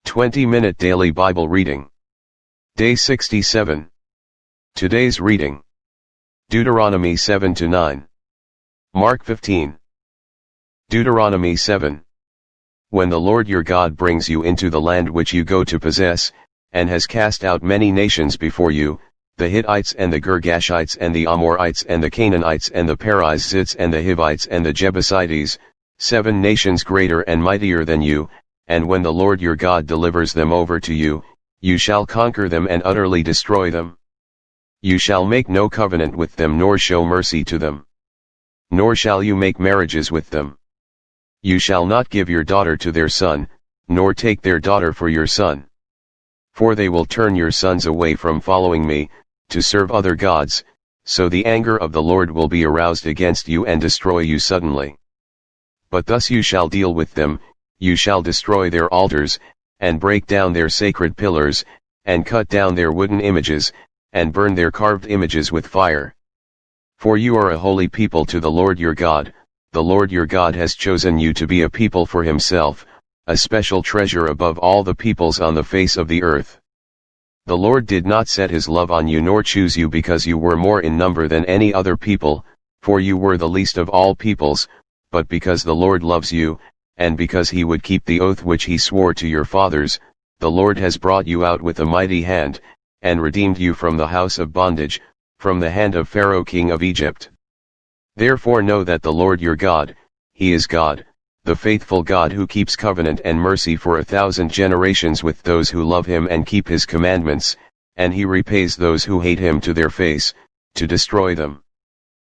20-minute daily Bible reading. Day 67. Today's reading: Deuteronomy 7-9. Mark 15. Deuteronomy 7. When the Lord your God brings you into the land which you go to possess, and has cast out many nations before you, the Hittites and the Girgashites and the Amorites and the Canaanites and the Perizzites and the Hivites and the Jebusites, 7 nations greater and mightier than you, and when the Lord your God delivers them over to you, you shall conquer them and utterly destroy them. You shall make no covenant with them nor show mercy to them. Nor shall you make marriages with them. You shall not give your daughter to their son, nor take their daughter for your son. For they will turn your sons away from following me, to serve other gods, so the anger of the Lord will be aroused against you and destroy you suddenly. But thus you shall deal with them: you shall destroy their altars, and break down their sacred pillars, and cut down their wooden images, and burn their carved images with fire. For you are a holy people to the Lord your God. The Lord your God has chosen you to be a people for himself, a special treasure above all the peoples on the face of the earth. The Lord did not set his love on you nor choose you because you were more in number than any other people, for you were the least of all peoples, but because the Lord loves you, and because he would keep the oath which he swore to your fathers. The Lord has brought you out with a mighty hand, and redeemed you from the house of bondage, from the hand of Pharaoh king of Egypt. Therefore know that the Lord your God, he is God, the faithful God who keeps covenant and mercy for 1,000 generations with those who love him and keep his commandments, and he repays those who hate him to their face, to destroy them.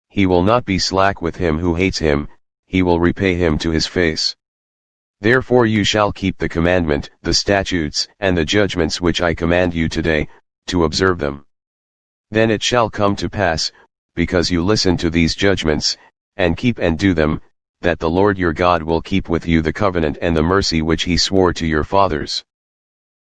He will not be slack with him who hates him, he will repay him to his face. Therefore you shall keep the commandment, the statutes, and the judgments which I command you today, to observe them. Then it shall come to pass, because you listen to these judgments, and keep and do them, that the Lord your God will keep with you the covenant and the mercy which he swore to your fathers.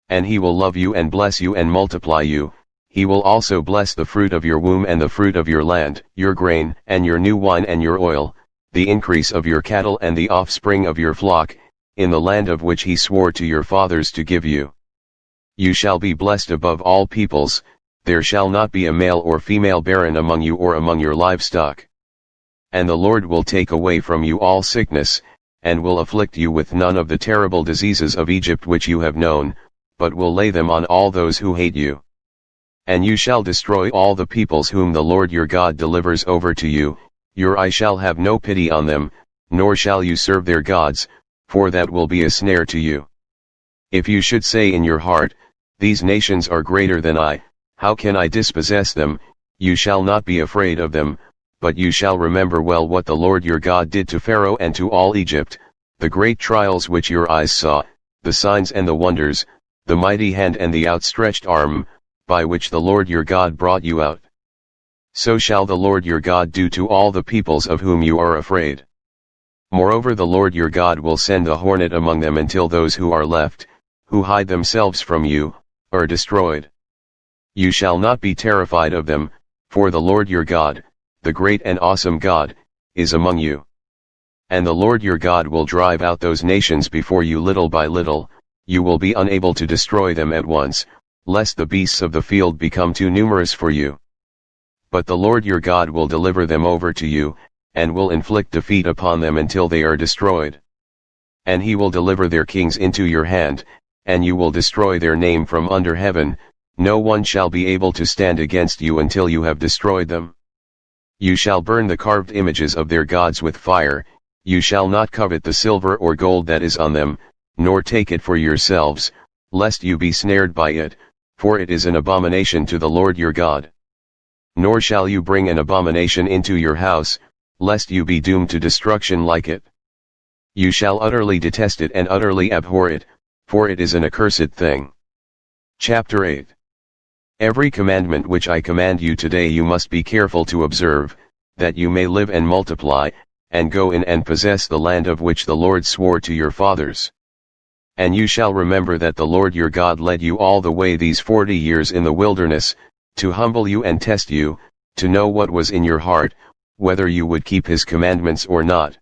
And he will love you and bless you and multiply you. He will also bless the fruit of your womb and the fruit of your land, your grain, and your new wine and your oil, the increase of your cattle and the offspring of your flock, in the land of which he swore to your fathers to give you. You shall be blessed above all peoples. There shall not be a male or female barren among you or among your livestock. And the Lord will take away from you all sickness, and will afflict you with none of the terrible diseases of Egypt which you have known, but will lay them on all those who hate you. And you shall destroy all the peoples whom the Lord your God delivers over to you. Your eye shall have no pity on them, nor shall you serve their gods, for that will be a snare to you. If you should say in your heart, these nations are greater than I, how can I dispossess them? You shall not be afraid of them, but you shall remember well what the Lord your God did to Pharaoh and to all Egypt, the great trials which your eyes saw, the signs and the wonders, the mighty hand and the outstretched arm, by which the Lord your God brought you out. So shall the Lord your God do to all the peoples of whom you are afraid. Moreover, the Lord your God will send a hornet among them until those who are left, who hide themselves from you, are destroyed. You shall not be terrified of them, for the Lord your God, the great and awesome God, is among you. And the Lord your God will drive out those nations before you little by little. You will be unable to destroy them at once, lest the beasts of the field become too numerous for you. But the Lord your God will deliver them over to you, and will inflict defeat upon them until they are destroyed. And he will deliver their kings into your hand, and you will destroy their name from under heaven. No one shall be able to stand against you until you have destroyed them. You shall burn the carved images of their gods with fire. You shall not covet the silver or gold that is on them, nor take it for yourselves, lest you be snared by it, for it is an abomination to the Lord your God. Nor shall you bring an abomination into your house, lest you be doomed to destruction like it. You shall utterly detest it and utterly abhor it, for it is an accursed thing. Chapter 8. Every commandment which I command you today you must be careful to observe, that you may live and multiply, and go in and possess the land of which the Lord swore to your fathers. And you shall remember that the Lord your God led you all the way these 40 years in the wilderness, to humble you and test you, to know what was in your heart, whether you would keep his commandments or not.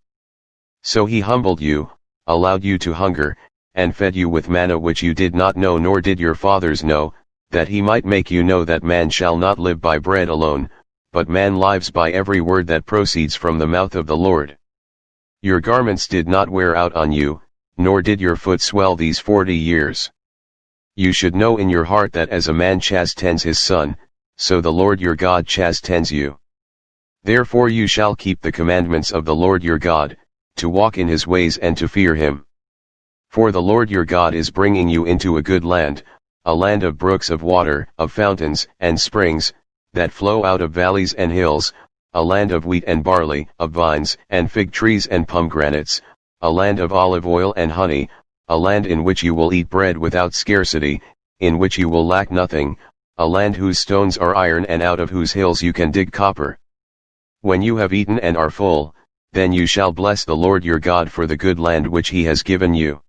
So he humbled you, allowed you to hunger, and fed you with manna which you did not know nor did your fathers know, that he might make you know that man shall not live by bread alone, but man lives by every word that proceeds from the mouth of the Lord. Your garments did not wear out on you, nor did your foot swell these 40 years. You should know in your heart that as a man chastens his son, so the Lord your God chastens you. Therefore you shall keep the commandments of the Lord your God, to walk in his ways and to fear him. For the Lord your God is bringing you into a good land, a land of brooks of water, of fountains and springs, that flow out of valleys and hills, a land of wheat and barley, of vines and fig trees and pomegranates, a land of olive oil and honey, a land in which you will eat bread without scarcity, in which you will lack nothing, a land whose stones are iron and out of whose hills you can dig copper. When you have eaten and are full, then you shall bless the Lord your God for the good land which he has given you.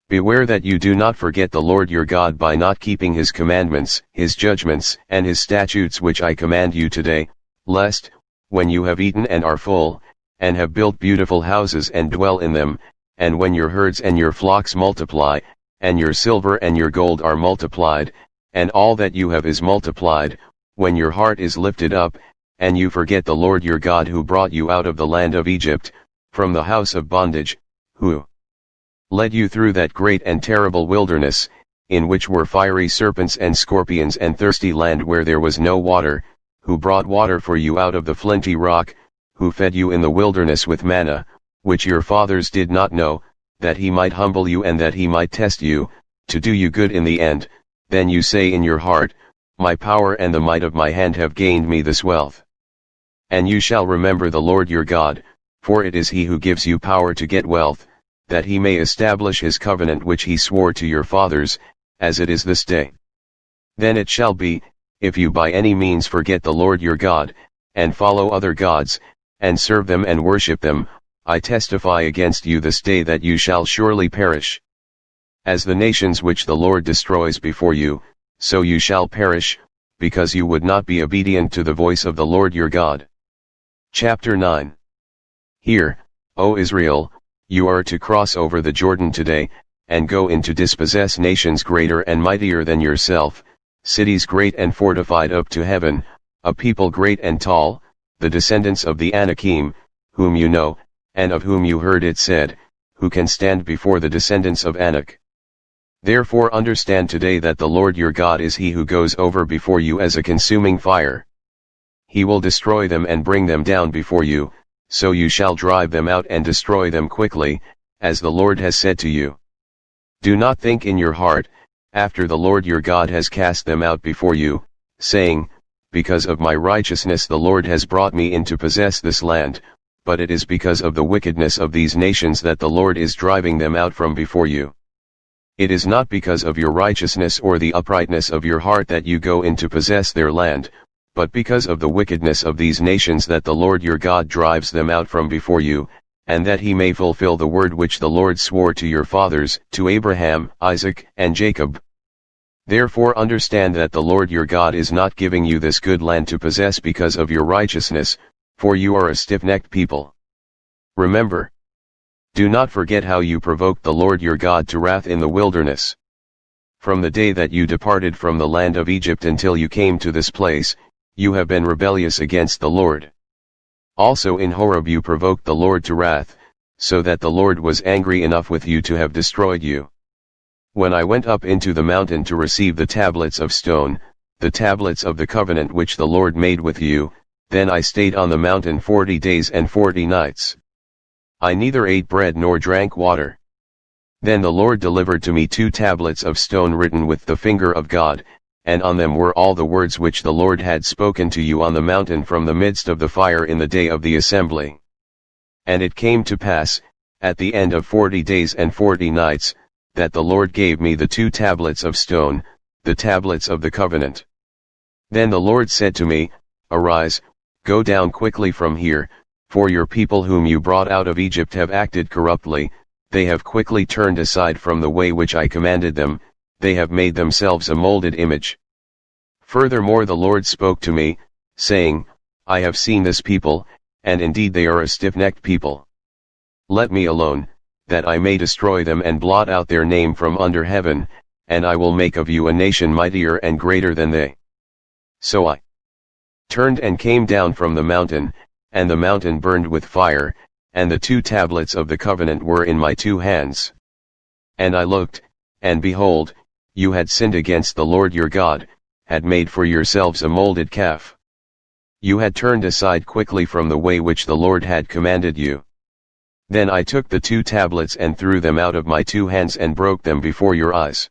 Beware that you do not forget the Lord your God by not keeping his commandments, his judgments, and his statutes which I command you today, lest, when you have eaten and are full, and have built beautiful houses and dwell in them, and when your herds and your flocks multiply, and your silver and your gold are multiplied, and all that you have is multiplied, when your heart is lifted up, and you forget the Lord your God who brought you out of the land of Egypt, from the house of bondage, who led you through that great and terrible wilderness, in which were fiery serpents and scorpions and thirsty land where there was no water, who brought water for you out of the flinty rock, who fed you in the wilderness with manna, which your fathers did not know, that he might humble you and that he might test you, to do you good in the end. Then you say in your heart, my power and the might of my hand have gained me this wealth. And you shall remember the Lord your God, for it is he who gives you power to get wealth, that he may establish his covenant which he swore to your fathers, as it is this day. Then it shall be, if you by any means forget the Lord your God, and follow other gods, and serve them and worship them, I testify against you this day that you shall surely perish. As the nations which the Lord destroys before you, so you shall perish, because you would not be obedient to the voice of the Lord your God. Chapter 9. Hear, O Israel, you are to cross over the Jordan today, and go in to dispossess nations greater and mightier than yourself, cities great and fortified up to heaven, a people great and tall, the descendants of the Anakim, whom you know, and of whom you heard it said, who can stand before the descendants of Anak. Therefore understand today that the Lord your God is he who goes over before you as a consuming fire. He will destroy them and bring them down before you, so you shall drive them out and destroy them quickly, as the Lord has said to you. Do not think in your heart, after the Lord your God has cast them out before you, saying, because of my righteousness the Lord has brought me in to possess this land, but it is because of the wickedness of these nations that the Lord is driving them out from before you. It is not because of your righteousness or the uprightness of your heart that you go in to possess their land, but because of the wickedness of these nations that the Lord your God drives them out from before you, and that he may fulfill the word which the Lord swore to your fathers, to Abraham, Isaac, and Jacob. Therefore understand that the Lord your God is not giving you this good land to possess because of your righteousness, for you are a stiff-necked people. Remember. Do not forget how you provoked the Lord your God to wrath in the wilderness. From the day that you departed from the land of Egypt until you came to this place, you have been rebellious against the Lord. Also in Horeb you provoked the Lord to wrath, so that the Lord was angry enough with you to have destroyed you. When I went up into the mountain to receive the tablets of stone, the tablets of the covenant which the Lord made with you, then I stayed on the mountain 40 days and 40 nights. I neither ate bread nor drank water. Then the Lord delivered to me 2 tablets of stone written with the finger of God, and on them were all the words which the Lord had spoken to you on the mountain from the midst of the fire in the day of the assembly. And it came to pass, at the end of 40 days and 40 nights, that the Lord gave me the 2 tablets of stone, the tablets of the covenant. Then the Lord said to me, Arise, go down quickly from here, for your people whom you brought out of Egypt have acted corruptly, they have quickly turned aside from the way which I commanded them, they have made themselves a molded image. Furthermore the Lord spoke to me, saying, I have seen this people, and indeed they are a stiff-necked people. Let me alone, that I may destroy them and blot out their name from under heaven, and I will make of you a nation mightier and greater than they. So I turned and came down from the mountain, and the mountain burned with fire, and the 2 tablets of the covenant were in my 2 hands. And I looked, and behold, you had sinned against the Lord your God, had made for yourselves a molded calf. You had turned aside quickly from the way which the Lord had commanded you. Then I took the 2 tablets and threw them out of my 2 hands and broke them before your eyes.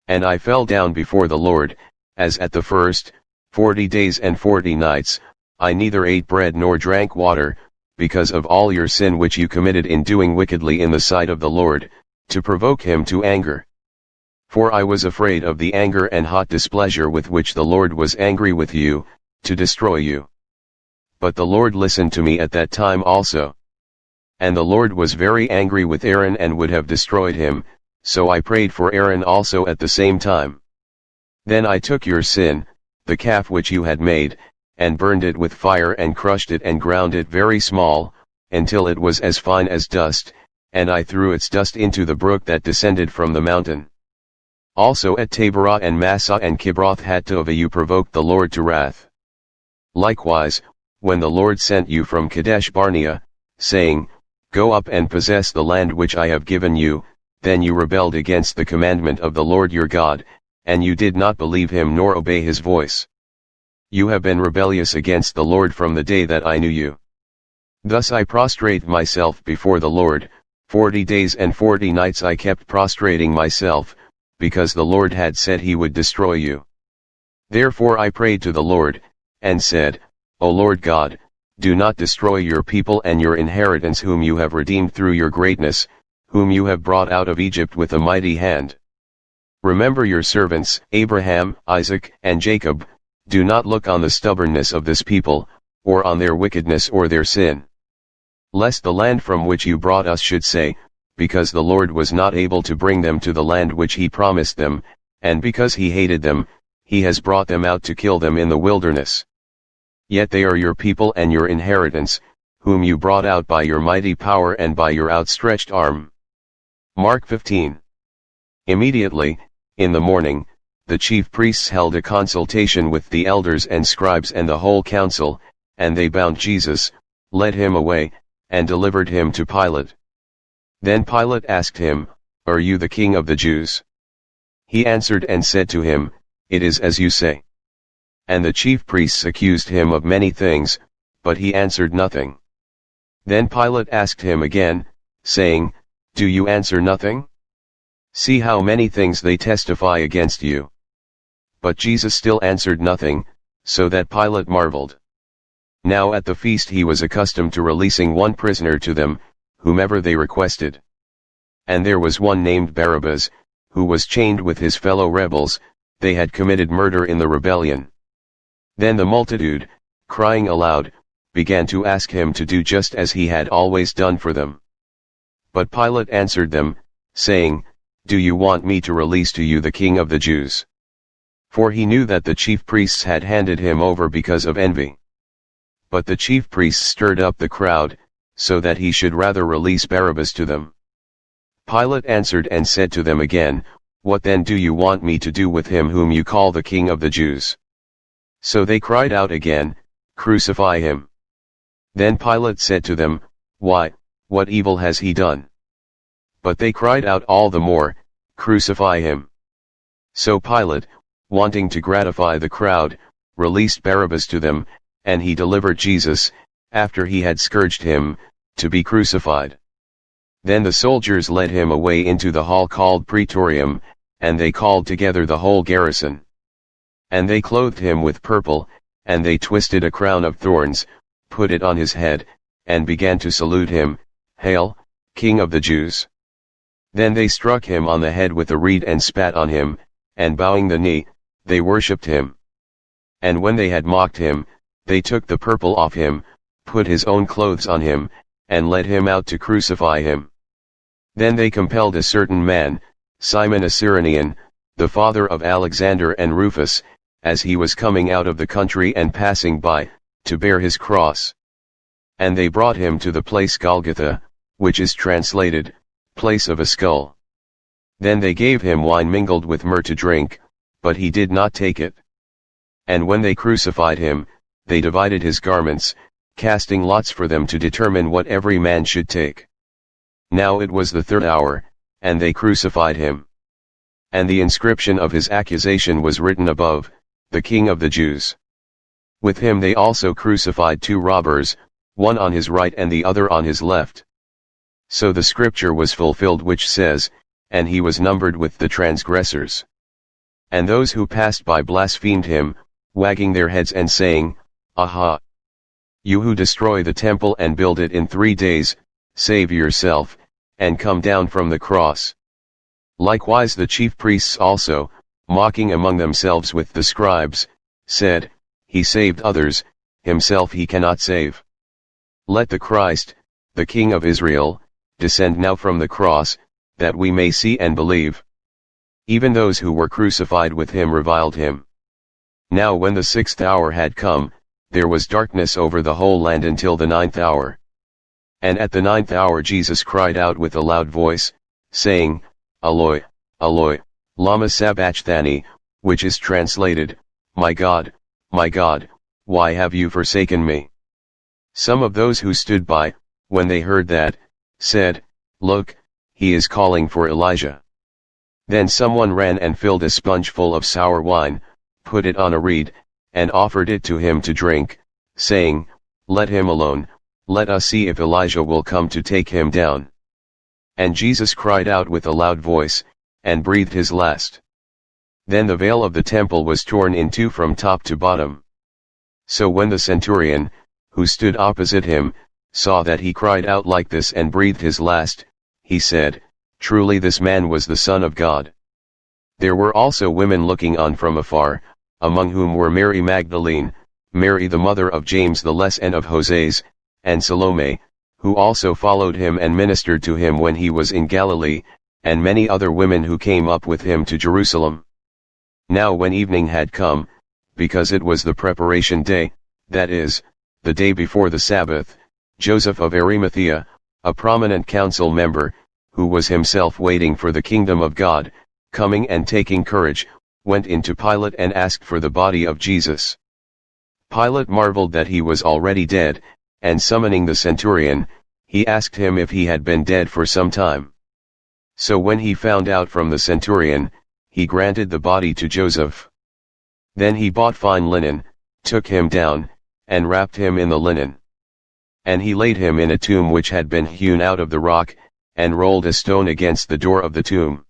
And I fell down before the Lord, as at the first, 40 days and 40 nights, I neither ate bread nor drank water, because of all your sin which you committed in doing wickedly in the sight of the Lord, to provoke him to anger. For I was afraid of the anger and hot displeasure with which the Lord was angry with you, to destroy you. But the Lord listened to me at that time also. And the Lord was very angry with Aaron and would have destroyed him, so I prayed for Aaron also at the same time. Then I took your sin, the calf which you had made, and burned it with fire and crushed it and ground it very small, until it was as fine as dust, and I threw its dust into the brook that descended from the mountain. Also at Taberah and Massah and Kibroth Hattaavah you provoked the Lord to wrath. Likewise, when the Lord sent you from Kadesh Barnea, saying, Go up and possess the land which I have given you, then you rebelled against the commandment of the Lord your God, and you did not believe him nor obey his voice. You have been rebellious against the Lord from the day that I knew you. Thus I prostrate myself before the Lord, 40 days and 40 nights I kept prostrating myself, because the Lord had said he would destroy you. Therefore I prayed to the Lord, and said, O Lord God, do not destroy your people and your inheritance whom you have redeemed through your greatness, whom you have brought out of Egypt with a mighty hand. Remember your servants, Abraham, Isaac, and Jacob. Do not look on the stubbornness of this people, or on their wickedness or their sin. Lest the land from which you brought us should say, because the Lord was not able to bring them to the land which he promised them, and because he hated them, he has brought them out to kill them in the wilderness. Yet they are your people and your inheritance, whom you brought out by your mighty power and by your outstretched arm. Mark 15. Immediately, in the morning, the chief priests held a consultation with the elders and scribes and the whole council, and they bound Jesus, led him away, and delivered him to Pilate. Then Pilate asked him, Are you the king of the Jews? He answered and said to him, It is as you say. And the chief priests accused him of many things, but he answered nothing. Then Pilate asked him again, saying, Do you answer nothing? See how many things they testify against you. But Jesus still answered nothing, so that Pilate marveled. Now at the feast he was accustomed to releasing one prisoner to them, whomever they requested. And there was one named Barabbas, who was chained with his fellow rebels, they had committed murder in the rebellion. Then the multitude, crying aloud, began to ask him to do just as he had always done for them. But Pilate answered them, saying, Do you want me to release to you the king of the Jews? For he knew that the chief priests had handed him over because of envy. But the chief priests stirred up the crowd, so that he should rather release Barabbas to them. Pilate answered and said to them again, What then do you want me to do with him whom you call the king of the Jews? So they cried out again, Crucify him. Then Pilate said to them, Why, what evil has he done? But they cried out all the more, Crucify him. So Pilate, wanting to gratify the crowd, released Barabbas to them, and he delivered Jesus, after he had scourged him, to be crucified. Then the soldiers led him away into the hall called Praetorium, and they called together the whole garrison. And they clothed him with purple, and they twisted a crown of thorns, put it on his head, and began to salute him, Hail, King of the Jews! Then they struck him on the head with a reed and spat on him, and bowing the knee, they worshipped him. And when they had mocked him, they took the purple off him, put his own clothes on him, and led him out to crucify him. Then they compelled a certain man, Simon a Cyrenian, the father of Alexander and Rufus, as he was coming out of the country and passing by, to bear his cross. And they brought him to the place Golgotha, which is translated, place of a skull. Then they gave him wine mingled with myrrh to drink, but he did not take it. And when they crucified him, they divided his garments, casting lots for them to determine what every man should take. Now it was the 3rd hour, and they crucified him. And the inscription of his accusation was written above, "The King of the Jews." With him they also crucified 2 robbers, one on his right and the other on his left. So the scripture was fulfilled which says, "And he was numbered with the transgressors." And those who passed by blasphemed him, wagging their heads and saying, "Aha! You who destroy the temple and build it in 3 days, save yourself, and come down from the cross." Likewise the chief priests also, mocking among themselves with the scribes, said, "He saved others, himself he cannot save. Let the Christ, the King of Israel, descend now from the cross, that we may see and believe." Even those who were crucified with him reviled him. Now when the 6th hour had come, there was darkness over the whole land until the 9th hour. And at the 9th hour Jesus cried out with a loud voice, saying, "Eloi, Eloi, lama sabachthani," which is translated, my God, why have you forsaken me?" Some of those who stood by, when they heard that, said, "Look, he is calling for Elijah." Then someone ran and filled a sponge full of sour wine, put it on a reed, and offered it to him to drink, saying, "Let him alone, let us see if Elijah will come to take him down." And Jesus cried out with a loud voice, and breathed his last. Then the veil of the temple was torn in 2 from top to bottom. So when the centurion, who stood opposite him, saw that he cried out like this and breathed his last, he said, "Truly this man was the Son of God." There were also women looking on from afar, among whom were Mary Magdalene, Mary the mother of James the Less and of Joses, and Salome, who also followed him and ministered to him when he was in Galilee, and many other women who came up with him to Jerusalem. Now when evening had come, because it was the preparation day, that is, the day before the Sabbath, Joseph of Arimathea, a prominent council member, who was himself waiting for the kingdom of God, coming and taking courage, went in to Pilate and asked for the body of Jesus. Pilate marveled that he was already dead, and summoning the centurion, he asked him if he had been dead for some time. So when he found out from the centurion, he granted the body to Joseph. Then he bought fine linen, took him down, and wrapped him in the linen. And he laid him in a tomb which had been hewn out of the rock, and rolled a stone against the door of the tomb.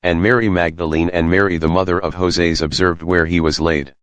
And Mary Magdalene and Mary the mother of Joses observed where he was laid.